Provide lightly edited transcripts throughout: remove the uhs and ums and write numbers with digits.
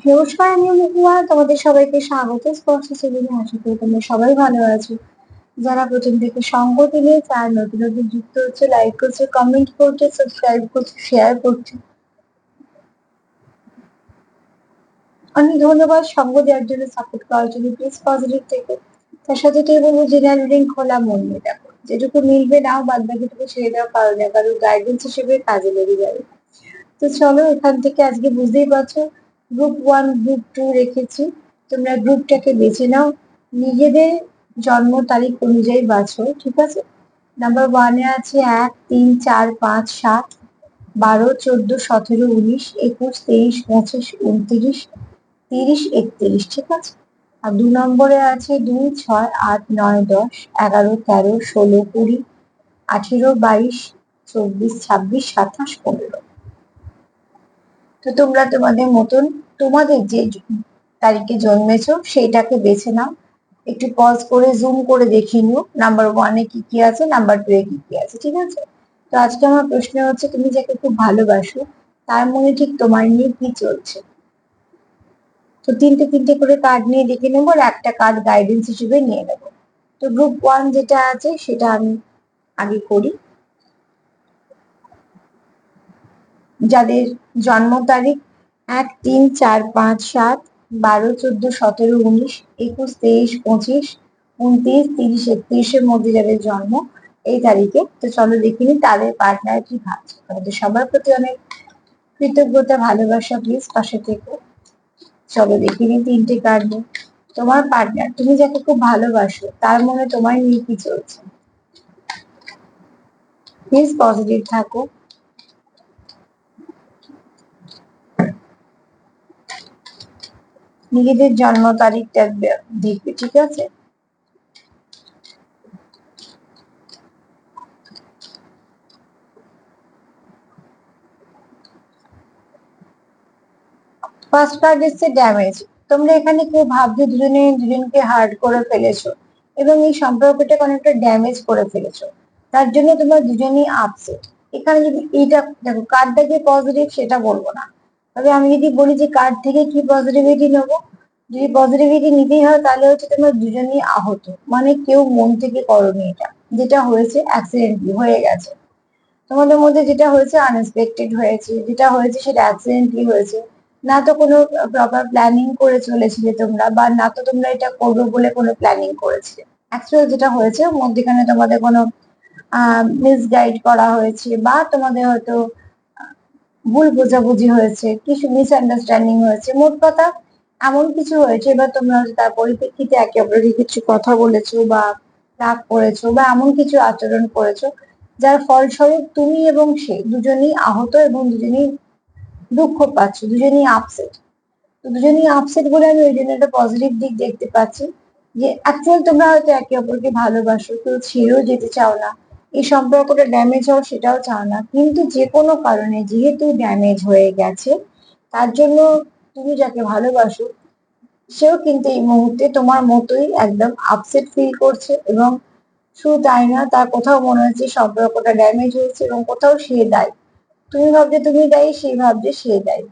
নমস্কার, আমি মহুয়া। তোমাদের সবাইকে স্বাগত স্পর্শ সেদিনে। আশা করি তোমরা সবাই ভালো আছো। যারা প্রথম থেকে সঙ্গ দিলে, যারা নতুন নতুন যুক্ত হচ্ছে, লাইক করছে, কমেন্ট করছে, সাবস্ক্রাইব করছে, শেয়ার করছে, অনেক ধন্যবাদ। সঙ্গ দেওয়ার জন্য, সাপোর্ট করার জন্য। প্লিজ পজিটিভ থেকে তার সাথে তুই বলবো জেনারেল রিডিং খোলা মন নিয়ে দেখো, যেটুকু মিলবে নাও, বাদ বাকিটুকু ছেড়ে দেওয়া, কারো না কারো গাইডেন্স হিসেবে কাজে লেগে যাবে। তো চলো, এখান থেকে আজকে বুঝতেই পারছো গ্রুপ 1 গ্রুপ 2 রেখেছি। তোমরা গ্রুপটাকে বেছে নাও, নিজেদের জন্ম তারিখ অনুযায়ী বাছো, ঠিক আছে? নাম্বার 1-এ আছে 1, 3, 4, 5, 7, 12, 14, 17, 19, 21, 23, 25, 29, 30, 31, ঠিক আছে? আর 2 নম্বরে আছে 2, 6, 8, 9, 10, 11, 13, 16, 20, 18, 22, 24, 26, 27, 15। তো তোমরা তোমাদের মতন তোমাদের যে তারিখে জন্মেছো সেইটাকে বেছে নাও। একটু পজ করে জুম করে দেখিয়ে নিও নাম্বার 1-এ কি কি আছে, নাম্বার 2-এ কি কি আছে, ঠিক আছে? তো আজকে আমার প্রশ্ন হচ্ছে, তুমি যাকে খুব ভালোবাসো তার মনে ঠিক তোমার নিয়ে কি চলছে? তো তিনটে তিনটে করে কার্ড নিয়ে দেখে নেবো, আর একটা কার্ড গাইডেন্স হিসেবে নিয়ে নেবো। তো গ্রুপ 1 যেটা আছে সেটা আমি আগে করি। যাদের জন্ম তারিখ 1, 3, 4, 5, 7, 12, 14, 17, 19, 21, 23, 25, 29, 30, 31-এর মধ্যে যাদের জন্ম এই তারিখে, তো চলো দেখিনি তাদের পার্টনার কি ভাবছে। তোমাদের সবার প্রতি অনেক কৃতজ্ঞতা, ভালোবাসা। প্লিজ পাশে থেকো। চলো দেখিনি তিনটে কার্ড নিয়ে। তোমার পার্টনার, তুমি যাকে খুব ভালোবাসো, তার মনে তোমায় নিয়ে কি চলছে? প্লিজ পজিটিভ থাকো। নিজেদের জন্ম তারিখটা দেখবে, ঠিক আছে? ফার্স্ট কার্ড এসছে ড্যামেজ। তোমরা এখানে কেউ ভাবছো দুজনে দুজনকে হার্ট করে ফেলেছো এবং এই সম্পর্কটাকে অনেকটা ড্যামেজ করে ফেলেছো, তার জন্য তোমরা দুজনেই আপসেট। এখানে যদি এইটা দেখো, কার্ডটা যে পজিটিভ সেটা বলবো না, তবে আমি যদি বলি যে কার্ড থেকে কি পজিটিভিটি নেবো, যদি পজিটিভিটি নিতেই হয় তাহলে হচ্ছে তোমরা দুজনেই আহত, মানে কেউ মন থেকে করোনি এটা। যেটা হয়েছে অ্যাক্সিডেন্টলি হয়ে গেছে, তোমাদের মধ্যে যেটা হয়েছে আনএক্সপেক্টেড হয়েছে, যেটা হয়েছে সেটা অ্যাক্সিডেন্টলি হয়েছে। না তো কোনো প্রপার প্ল্যানিং করে চলেছিলে তোমরা, বা না তো তোমরা এটা করবে বলে কোনো প্ল্যানিং করেছিলে। অ্যাকচুয়ালি যেটা হয়েছে মধ্যখানে তোমাদের কোনো মিসগাইড করা হয়েছে, বা তোমাদের হয়তো ভুল বোঝাবুঝি হয়েছে, কিছু মিসআন্ডারস্ট্যান্ডিং হয়েছে, মোট কথা এমন কিছু হয়েছে। এবার তোমরা তার পরিপ্রেক্ষিতে একে অপরকে কিছু কথা বলেছো, বা রাগ করেছো, বা এমন কিছু আচরণ করেছো যার ফলস্বরূপ তুমি এবং সে দুজনেই আহত এবং দুজনেই দুঃখ পাচ্ছ, দুজনেই আপসেট। তো দুজনেই আপসেট বলে আমি ওই জন্য একটা পজিটিভ দিক দেখতে পাচ্ছি, যে অ্যাকচুয়াল তোমরা হয়তো একে অপরকে ভালোবাসো, কেউ ছেড়েও যেতে চাও না, এই সম্পর্কটা ড্যামেজ হওয়া সেটাও চাও না, কিন্তু যে কোনো কারণে যেহেতু ড্যামেজ হয়ে গেছে, তার জন্য তুমি যাকে ভালোবাসো সেও কিন্তু এই মুহূর্তে তোমার মতোই একদম আপসেট ফিল করছে। এবং শুধু তাই না, তার কোথাও মনে হচ্ছে সম্পর্কটা ড্যামেজ হয়েছে এবং কোথাও সে দায়ী। তুমি ভাবছে তুমি দায়ী, সে ভাবছে সে দায়ী।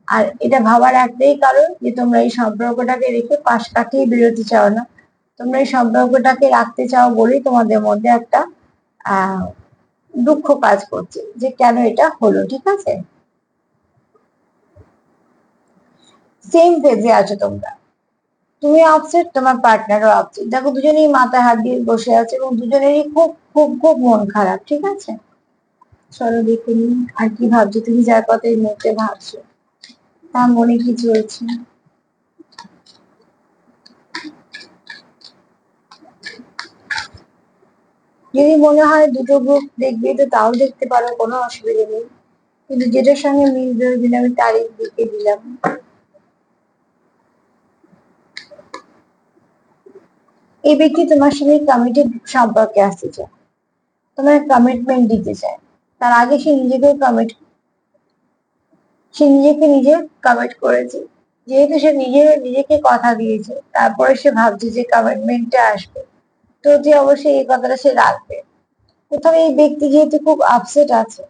আর এটা ভাবার একটাই কারণ যে তোমরা এই সম্পর্কটাকে রেখে পাশ কাটিয়ে বেরোতে চাও না। তোমরা এই সম্পর্কটাকে রাখতে চাও বলেই তোমাদের মধ্যে একটা আহ দুঃখ কাজ করছে যে কেন এটা হলো, ঠিক আছে? সেম ফেজে আছো তোমরা, তুমি আপসেট, তোমার পার্টনারও আপসেট। দেখো দুজনেই মাথায় হাত দিয়ে বসে আছে এবং দুজনেরই খুব খুব খুব মন খারাপ, ঠিক আছে? চলো দেখে নিই আর কি ভাবছো তুমি, যার কথা এই মুহূর্তে ভাবছো তার মনে কি চলছে। যদি মনে হয় দুটো গ্রুপ দেখবে তো তাও দেখতে পারো, কোনো অসুবিধা নেই, কিন্তু যেটার সঙ্গে মিলবে ওই দিন আমি তারিখ লিখে দিলাম। এই ব্যক্তি তোমার সঙ্গে কমিটেড সম্পর্কে আসতে চায়, তোমার কমিটমেন্ট দিতে চায়। তার আগে সে নিজেকেও কমিট, সে নিজেকে নিজে কমিট করেছে। যেহেতু সে নিজেকে কথা দিয়েছে, তারপরে সে ভাবছে যে কমিটমেন্টটা আসবে, তো যে অবশ্যই এই কথাটা সে রাখবে। কোথাও এই ব্যক্তি যেহেতু খুব আপসেট আছে,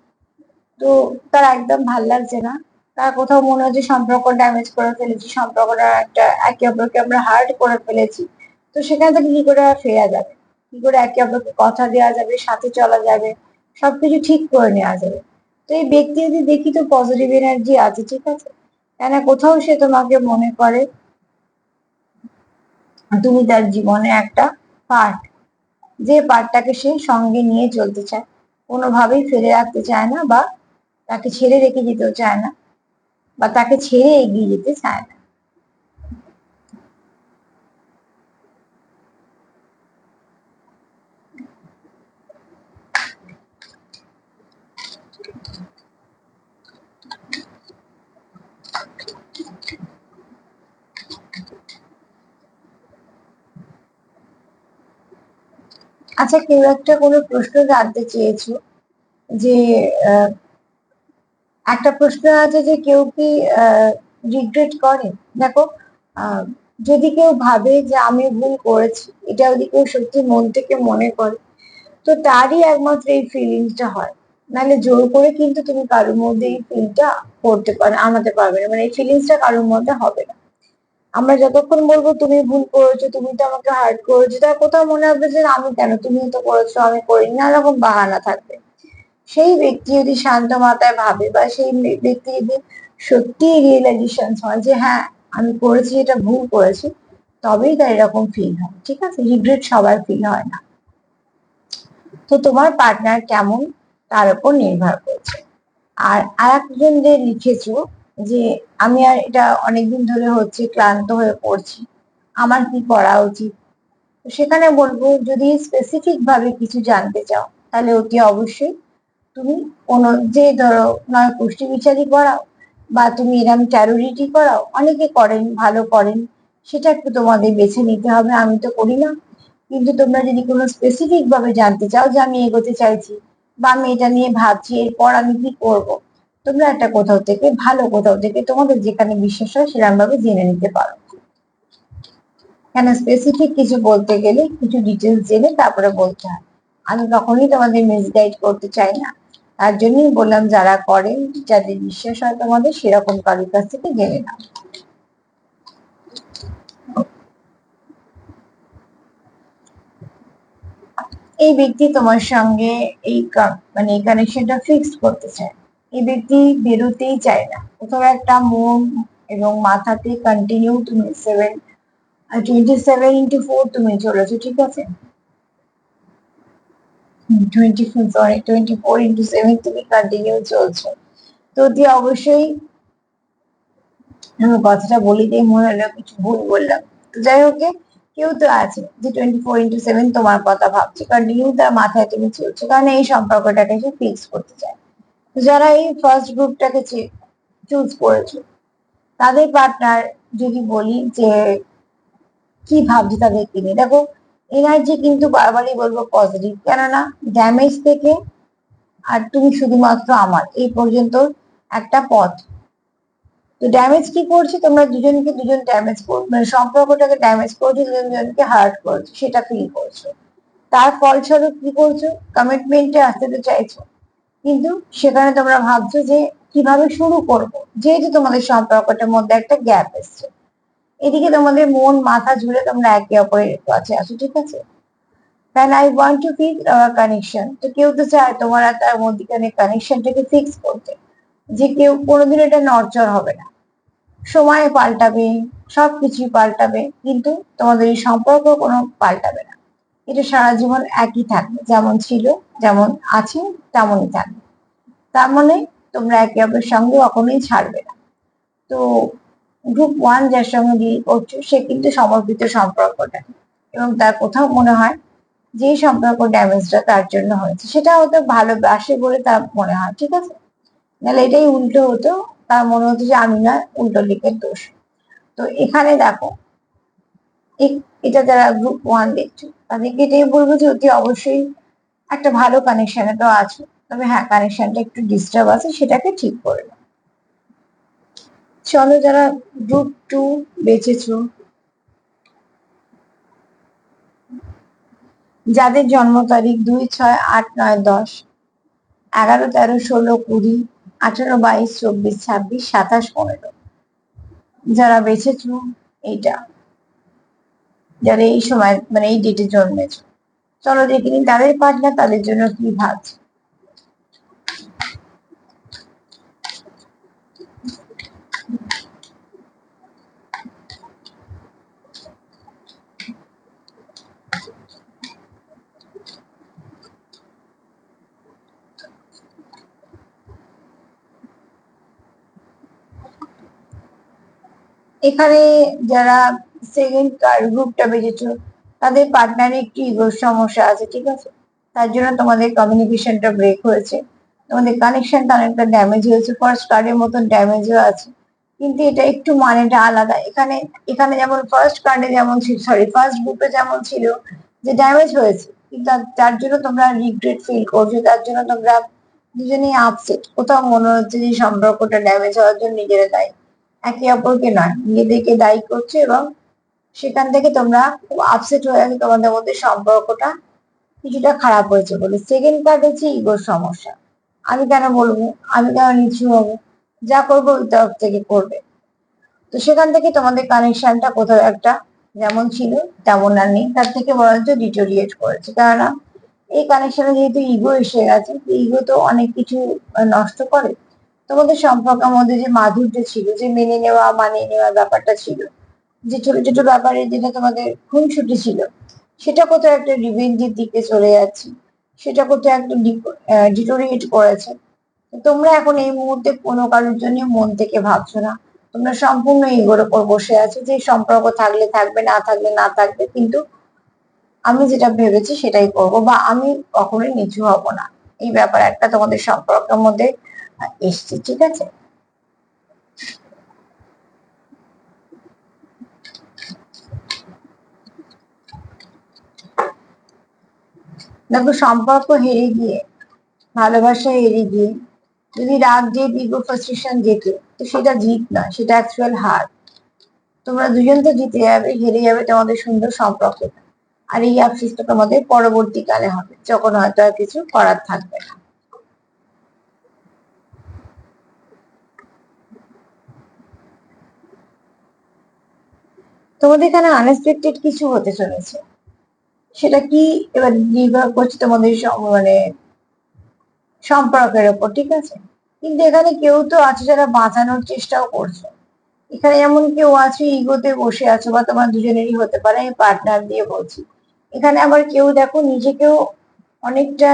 তো তার একদম ভাল লাগছে না। তার কোথাও মনে হচ্ছে সম্পর্ক ড্যামেজ করে ফেলেছি, সম্পর্কটা একটা একে অপরকে আমরা হার্ট করে ফেলেছি। তো সেখান থেকে কি করে আর ফেরা যাবে, কি করে একে অপরকে কথা দেওয়া যাবে, সাথে চলা যাবে, সবকিছু ঠিক করে নেওয়া যাবে? তো এই ব্যক্তি যদি দেখি তো পজিটিভ এনার্জি আছে, ঠিক আছে, কেন কোথাও সে তোমাকে মনে করে তুমি তার জীবনে একটা পার্ট, যে পার্টটাকে সে সঙ্গে নিয়ে চলতে চায়, কোনোভাবেই ফেলে রাখতে চায় না, বা তাকে ছেড়ে রেখে যেতেও চায় না, বা তাকে ছেড়ে এগিয়ে যেতে চায় না। আচ্ছা, কেউ একটা কোনো প্রশ্ন জানতে চেয়েছো যে আহ, একটা প্রশ্ন আছে যে কেউ কি রিগ্রেট করে। দেখো, আহ, যদি কেউ ভাবে যে আমি ভুল করেছি, এটা যদি কেউ সত্যি মন থেকে মনে করে, তো তারই একমাত্র এই ফিলিংসটা হয়। নাহলে জোর করে কিন্তু তুমি কারোর মধ্যে এই ফিলটা করতে পারো, আনাতে পারবে না, মানে এই ফিলিংসটা কারোর মধ্যে হবে না। আমরা যতক্ষণ বলবো তুমি ভুল করেছো, তুমি তো আমাকে হার্ট করেছো, তার কোথাও মনে হবে যে আমি কেন, তুমি তো করেছো আমি করিনি, নানা রকম বাহানা থাকবে। সেই ব্যক্তি যদি শান্ত মাথায় ভাবে, বা সেই ব্যক্তি যদি সত্যি রিয়েলাইজেশন হয় যে হ্যাঁ আমি করেছি, এটা ভুল করেছি, তবেই তার এরকম ফিল হয়, ঠিক আছে? রিগ্রেট সবার ফিল হয় না। তো তোমার পার্টনার কেমন, তার উপর নির্ভর করছে। আর আরেকজন যে লিখেছো যে আমি আর এটা অনেকদিন ধরে হচ্ছে, ক্লান্ত হয়ে পড়ছি, আমার কি করা উচিত? তো সেখানে বলবো, যদি স্পেসিফিক ভাবে কিছু জানতে চাও, তাহলে অতি অবশ্যই তুমি কোনো, যে ধরো নয় পুষ্টি বিচারই করাও, বা তুমি এরম ট্যারো রিডি করাও, অনেকে করেন, ভালো করেন, সেটা একটু তোমাদের বেছে নিতে হবে, আমি তো করি না। কিন্তু তোমরা যদি কোনো স্পেসিফিক ভাবে জানতে চাও যে আমি এগোতে চাইছি, বা আমি এটা নিয়ে ভাবছি এরপর আমি কি করব, তোমরা একটা কোথাও থেকে, ভালো কোথাও থেকে, তোমাদের যেখানে বিশ্বাস হয় সেরকম ভাবে জেনে নিতে পারো। কেন স্পেসিফিক কিছু বলতে গেলে কিছু ডিটেলস জেনে তারপরে বলতে হয়। আমি কখনোই তোমাদের মিসগাইড করতে চাই না। তার জন্যই বললাম, যারা করেন, যাদের বিশ্বাস হয় তোমাদের, সেরকম কারোর কাছ থেকে জেনে নাও। এই ব্যক্তি তোমার সঙ্গে এই মানে এই কানেকশনটা ফিক্সড করতে চায়। এই ব্যক্তি বেরোতেই চায় না, কোথাও একটা মন এবং মাথাতে কন্টিনিউ তুমি 27x4 তুমি চলেছো, ঠিক আছে? 24x7 তুমি কন্টিনিউ চলছো। তো দিয়ে অবশ্যই আমি কথাটা বলি দিয়ে মনে হলো কিছু ভুল বললাম। তো যাই হোক গে, কেউ তো আছে যে 24x7 তোমার কথা ভাবছে, কন্টিনিউ তার মাথায় তুমি চলছো, কারণ এই সম্পর্কটাকে সে ফিক্স করতে চায়। তো যারা এই ফার্স্ট গ্রুপটাকে চুজ করেছো, তাদের পার্টনার, যদি বলি যে কি ভাবছি তাদেরকে নিয়ে, দেখো এনার্জি কিন্তু বারবারই বলবো পজিটিভ, কেননা ড্যামেজ থেকে আর তুমি শুধুমাত্র আমার, এই পর্যন্ত একটা পথ। তো ড্যামেজ কি করছে, তোমরা দুজনকে দুজন ড্যামেজ করছো, মানে সম্পর্কটাকে ড্যামেজ করছো, দুজন দুজনকে হার্ট করছো, সেটা ফিল করছো। তার ফলস্বরূপ কি করছো, কমিটমেন্টে আসতে তো চাইছো, কিন্তু সেখানে তোমরা ভাবছো যে কিভাবে শুরু করব, যেহেতু তোমাদের সম্পর্কটার মধ্যে একটা গ্যাপ এসছে। এদিকে তোমাদের মন মাথা জুড়ে তোমরা একে অপরের কাছে আছো, ঠিক আছে? Then I want to fix our connection. তো কেউ তো চায় তোমার আর তার মধ্যখানে কানেকশনটাকে ফিক্স করতে, যে কেউ কোনোদিন এটা নড়চড় হবে না, সময় পাল্টাবে, সবকিছুই পাল্টাবে, কিন্তু তোমাদের এই সম্পর্ক কোনো পাল্টাবে না। এটা সারা জীবন একই থাকবে, যেমন ছিল, যেমন আছে, তেমনই থাকবে। তার মানে তোমরা একে অপরের সঙ্গে কখনোই ছাড়বে না। তো গ্রুপ 1 যার সঙ্গে ডিল করছো, সে কিন্তু সমর্পিত সম্পর্কটা, এবং তার কোথাও মনে হয় যে সম্পর্ক ড্যামেজটা তার জন্য হয়েছে, সেটা হয়তো ভালোবাসে বলে তার মনে হয়, ঠিক আছে? নাহলে এটাই উল্টো হতো, তার মনে হতো যে আমি না, উল্টো দিকের দোষ। তো এখানে দেখো, এটা যারা গ্রুপ 1 দেখছো, তাদেরকে এটাই বলবো যে অতি অবশ্যই একটা ভালো কানেকশনে তো আছো, তবে হ্যাঁ কানেকশনটা একটু ডিস্টার্ব আছে, সেটাকে ঠিক করে নাও। চলো, যারা গ্রুপ 2 বেঁচেছো, যাদের জন্ম তারিখ 2, 6, 8, 9, 10, 11, 13, 16, 20, 18, 22, 24, 26, 27, 15 যারা বেছেছো এইটা, যারা এই সময় মানে এই ডেটে জন্মেছো, চলো দেখে নিন তাদের পার্টনার তাদের জন্য কি ভাবছে। এখানে যারা সেকেন্ড গ্রুপটা বেঁচেছো তাদের পার্টনারে একটু ইগোর সমস্যা আছে, ঠিক আছে? তার জন্য তোমাদের কমিউনিকেশনটা ব্রেক হয়েছে, তোমাদের কানেকশনটা অনেকটা ড্যামেজ হয়েছে, ফার্স্ট কার্ডের মতন ড্যামেজও আছে, কিন্তু এটা একটু মানেটা আলাদা। এখানে এখানে যেমন ফার্স্ট কার্ডে যেমন ছিল, সরি ফার্স্ট গ্রুপে যেমন ছিল যে ড্যামেজ হয়েছে, কিন্তু তার জন্য তোমরা রিগ্রেট ফিল করছো, তার জন্য তোমরা দুজনেই আপসেট, কোথাও মনে হচ্ছে যে সম্পর্কটা ড্যামেজ হওয়ার জন্য নিজেরা দায়ী, একে অপরকে নয় নিজেদেরকে দায়ী করছে, এবং সেখান থেকে তোমরা খুব আপসেট হয়ে গেছে, তোমাদের মধ্যে সম্পর্কটা কিছুটা খারাপ হয়েছে বলে। সেকেন্ড কার্ড হচ্ছে ইগোর সমস্যা, আমি কেন বলবো, আমি কেন নিচু হবো, যা করবো ওই তরফ থেকে করবে। তো সেখান থেকে তোমাদের কানেকশনটা কোথাও একটা যেমন ছিল তেমন আর নেই, তার থেকে বরঞ্চ ডিটোরিয়েট করেছে, কেননা এই কানেকশনে যেহেতু ইগো এসে গেছে, ইগো তো অনেক কিছু নষ্ট করে। তোমাদের সম্পর্কের মধ্যে যে মাধুর্য ছিল, যে মেনে নেওয়া মানিয়ে নেওয়ার ব্যাপারটা ছিল, যে ছোট ছোট ব্যাপারে যেটা তোমাদের খুনসুটি ছিল, সেটা কোথাও একটা রিভেঞ্জের দিকে চলে যাচ্ছে, সেটা কোথাও একটা ডিটোরিয়েট করেছে। তোমরা এখন এই মুহূর্তে কোনো কারোর জন্য মন থেকে ভাবছো না, তোমরা সম্পূর্ণ ইগোর ওপর বসে আছো যে সম্পর্ক থাকলে থাকবে, না থাকলে না থাকবে, কিন্তু আমি যেটা ভেবেছি সেটাই করবো, বা আমি কখনোই নিচু হব না, এই ব্যাপার একটা তোমাদের সম্পর্কের মধ্যে এসছে, ঠিক আছে? দেখো, সম্পর্ক হেরে গিয়ে, ভালোবাসা হেরে গিয়ে যদি রাগ জেদ ইগো ফ্রাস্ট্রেশন যেত, তো সেটা জিত না, সেটা অ্যাকচুয়াল হার। তোমরা দুজন তো জিতে যাবে, হেরে যাবে তোমাদের সুন্দর সম্পর্কটা, আর এই আফসোসটা তোমাদের পরবর্তীকালে হবে, যখন হয়তো আর কিছু করার থাকবে না। তোমাদের এখানে আনএক্সপেক্টেড কিছু হতে চলেছে, সেটা কি এবার নির্ভর করছে তোমাদের মানে সম্পর্কের ওপর, ঠিক আছে? কিন্তু এখানে কেউ তো আছে যারা বাঁচানোর চেষ্টাও করছে, এখানে এমন কেউ আছে ইগোতে বসে আছো, বা তোমার দুজনেরই হতে পারে, আমি পার্টনার দিয়ে বলছি। এখানে আবার কেউ দেখো নিজেকেও অনেকটা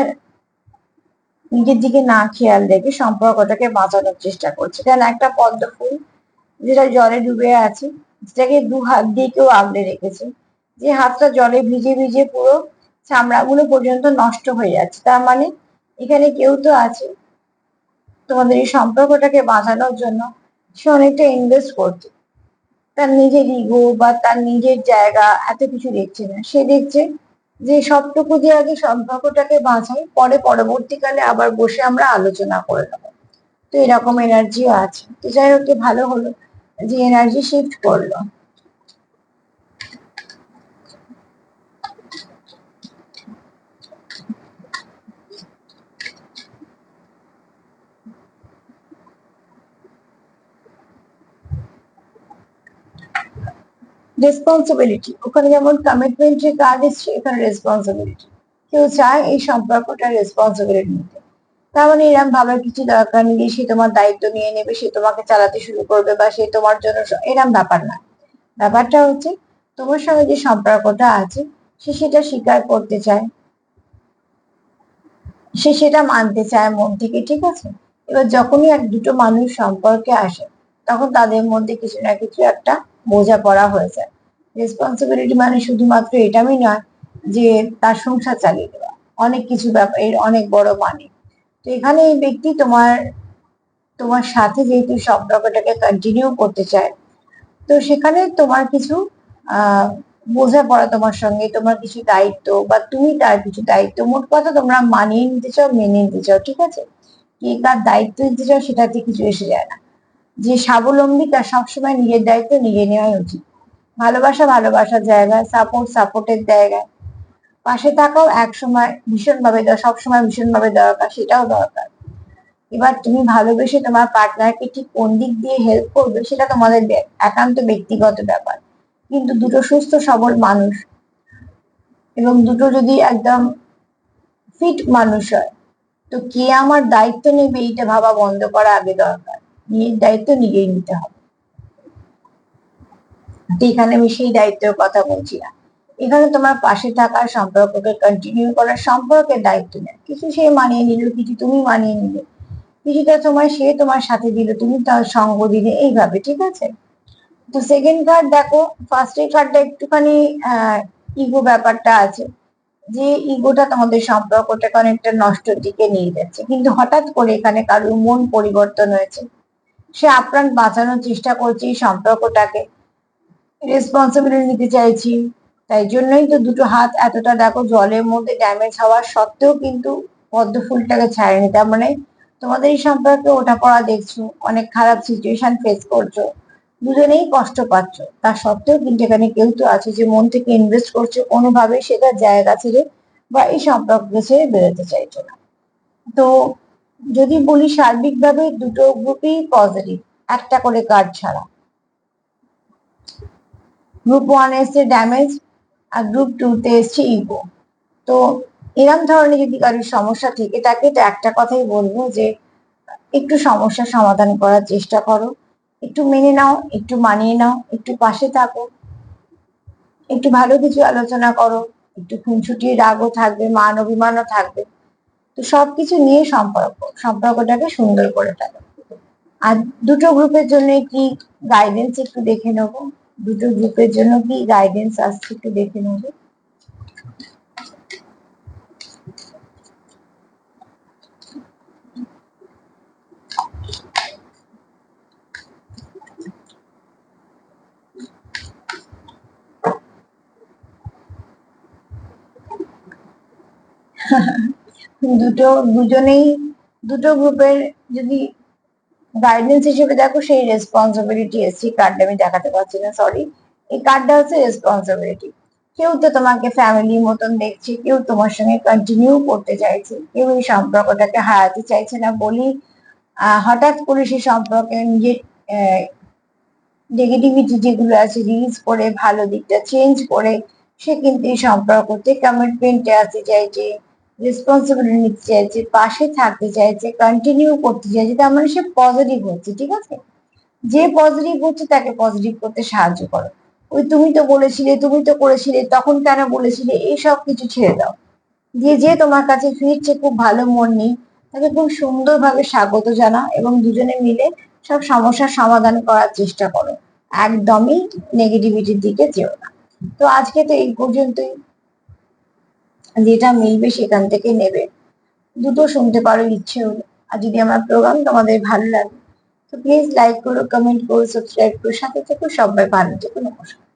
নিজের দিকে না খেয়াল রেখে সম্পর্কটাকে বাঁচানোর চেষ্টা করছে, কারণ একটা পদ্ম ফুল যেটা জলে ডুবে আছে, যেটাকে দু হাত দিয়ে কেউ আগলে রেখেছে, যে হাতটা জলে ভিজে ভিজে পুরো চামড়াগুলো পর্যন্ত নষ্ট হয়ে যাচ্ছে, তার মানে এখানে কেউ তো আছে তোমাদের এই সম্পর্কটাকে বাঁচানোর জন্য, সে অনেকটা ইনভেস্ট করছে, তার নিজের ইগো বা তার নিজের জায়গা এত কিছু দেখছে না, সে দেখছে যে সবটুকু দিয়ে আগে সম্পর্কটাকে বাঁচাই, পরে পরবর্তীকালে আবার বসে আমরা আলোচনা করে নেবো। তো এরকম এনার্জিও আছে, তো যাই হোক, ভালো হলো যে এনার্জি শিফট করলো। রেসপন্সিবিলিটি, ওখানে যেমন কমিটমেন্টের কাজ এসছে, এখানে রেসপন্সিবিলিটি, কেউ চায় এই সম্পর্কটা রেসপন্সিবিলিটি নিতে, তার মানে এরকম ভাবার কিছু দরকার নেই সে তোমার দায়িত্ব নিয়ে নেবে, সে তোমাকে চালাতে শুরু করবে, বা সে তোমার জন্য এরম ব্যাপার না। ব্যাপারটা হচ্ছে তোমার সঙ্গে যে সম্পর্কটা আছে, সে সেটা স্বীকার করতে চায়, সে সেটা মানতে চায় মন থেকে, ঠিক আছে? এবার যখনই এক দুটো মানুষ সম্পর্কে আসে, তখন তাদের মধ্যে কিছু না কিছু একটা বোঝাপড়া হয়ে যায়। রেসপন্সিবিলিটি মানে শুধুমাত্র এটাই নয় যে তার সংসার চালিয়ে দেওয়া, অনেক কিছু ব্যাপার, এর অনেক বড় মানে। তো এখানে এই ব্যক্তি তোমার তোমার সাথে যেহেতু সম্পর্কটাকে কন্টিনিউ করতে চায়, তো সেখানে তোমার কিছু আহ বোঝাপড়া, তোমার সঙ্গে তোমার কিছু দায়িত্ব, বা তুমি তার কিছু দায়িত্ব, মোট কথা তোমরা মানিয়ে নিতে চাও, মেনে নিতে চাও, ঠিক আছে? কে কার দায়িত্ব নিতে চাও সেটাতে কিছু এসে যায় না, যে স্বাবলম্বী তার সবসময় নিজের দায়িত্ব নিজে নেওয়াই উচিত। ভালোবাসা ভালোবাসার জায়গায়, সাপোর্ট সাপোর্টের জায়গায়, পাশে থাকাও এক সময় ভীষণ ভাবে, সবসময় ভীষণ ভাবে দরকার, সেটাও দরকার। এবার তুমি ভালোবেসে তোমার পার্টনারকে ঠিক কোন দিক দিয়ে হেল্প করবে সেটা তোমাদের একান্ত ব্যক্তিগত ব্যাপার। কিন্তু দুটো সুস্থ সবল মানুষ এবং দুটো যদি একদম ফিট মানুষ হয়, তো কে আমার দায়িত্ব নেবে এইটা ভাবা বন্ধ করা আগে দরকার। নিজের দায়িত্ব নিজেই নিতে হবে। তো এখানে আমি সেই দায়িত্বের কথা বলছি না, এখানে তোমার পাশে থাকার, সম্পর্ককে কন্টিনিউ করার, সম্পর্কের দায়িত্ব নেয়। কিছু সে মানিয়ে নিল, কিছু তুমি মানিয়ে নিলে, কিছুটা সময় সে তোমার সাথে দিল, তুমি তার সঙ্গ দিলে, এইভাবে, ঠিক আছে? তো সেকেন্ড কার্ড দেখো, ফার্স্ট কার্ডটা একটুখানি ইগো ব্যাপারটা আছে, যে ইগোটা তোমাদের সম্পর্কটাকে অনেকটা নষ্টের দিকে নিয়ে যাচ্ছে। কিন্তু হঠাৎ করে এখানে কারোর মন পরিবর্তন হয়েছে, সে আপ্রাণ বাঁচানোর চেষ্টা করছে এই সম্পর্কটাকে, রেসপন্সিবিলিটি নিতে চাইছি। তাই জন্যই তো দুটো হাত এতটা দেখো জলের মধ্যে ড্যামেজ হওয়ার সত্ত্বেও কিন্তু পদ্ম ফুলটাকে ছাড়েনি। তার মানে তোমাদের এই সম্পর্কে ওঠা পড়া দেখছো, অনেক খারাপ সিচুয়েশন ফেস করছো, দুজনেই কষ্ট পাচ্ছ, তা সত্ত্বেও কিন্তু এখানে কেউ তো আছে যে মন থেকে ইনভেস্ট করছে, কোনোভাবে সেটা জায়গা ছেড়ে বা এই সম্পর্ককে ছেড়ে বেরোতে চাইছো না। তো যদি বলি সার্বিকভাবে দুটো গ্রুপই পজিটিভ, একটা করে কার্ড ছাড়া। গ্রুপ ওয়ান এসছে ড্যামেজ, আর গ্রুপ টু তে এসছে ইগো। তো এরম ধরনের যদি কারোর সমস্যা থেকে থাকে, তো একটা কথাই বলবো যে একটু সমস্যার সমাধান করার চেষ্টা করো, একটু মেনে নাও, একটু মানিয়ে নাও, একটু পাশে থাকো, একটু ভালো কিছু আলোচনা করো, একটু খুনসুটি রাগও থাকবে, মান অভিমানও থাকবে। তো সবকিছু নিয়ে সম্পর্কটাকে সুন্দর করে ফেলো। আর দুটো গ্রুপের জন্য কি গাইডেন্স একটু দেখে নেবো, দুটো গ্রুপের জন্য কি গাইডেন্স আসছে একটু দেখে নেবো। দুজনেই, দুটো গ্রুপের যদি গাইডেন্স হিসেবে দেখো, সেই রেসপন্সিবিলিটি এসছি কার্ডটা আমি দেখাতে পারছি না, সরি। এই কার্ডটা হচ্ছে রেসপন্সিবিলিটি। কেউ তো তোমাকে ফ্যামিলির মতন দেখছে, কেউ তোমার সঙ্গে কন্টিনিউ করতে চাইছে, কেউ এই সম্পর্কটাকে হারাতে চাইছে না বলি হঠাৎ করে সেই সম্পর্কে নিজের নেগেটিভিটি যেগুলো আছে রিলিজ করে, ভালো দিকটা চেঞ্জ করে সে কিন্তু এই সম্পর্কতে কমিটমেন্টে আসতে চাইছে, রেসপন্সিবিলিটি নিতে চাইছে, পাশে থাকতে চাইছে, কন্টিনিউ করতে চাইছে। তার মানে সে পজিটিভ হচ্ছে, ঠিক আছে? যে পজিটিভ হচ্ছে তাকে পজিটিভ করতে সাহায্য করো। ওই তুমি তো বলেছিলে, তুমি তো করেছিলে, তখন কেন বলেছিলে, এইসব কিছু ছেড়ে দাও। যে যে তোমার কাছে ফিরছে খুব ভালো মন নেই, তাকে খুব সুন্দরভাবে স্বাগত জানাও এবং দুজনে মিলে সব সমস্যার সমাধান করার চেষ্টা করো। একদমই নেগেটিভিটির দিকে যেও না। তো আজকে তো এই পর্যন্তই, যেটা মিলবে সেখান থেকে নেবে, দুটো শুনতে পারো ইচ্ছে হলো। আর যদি আমার প্রোগ্রাম তোমাদের ভালো লাগে, তো প্লিজ লাইক করো, কমেন্ট করো, সাবস্ক্রাইব করো, সাথে থেকো। সবাই ভালো থেকো, নমস্কার।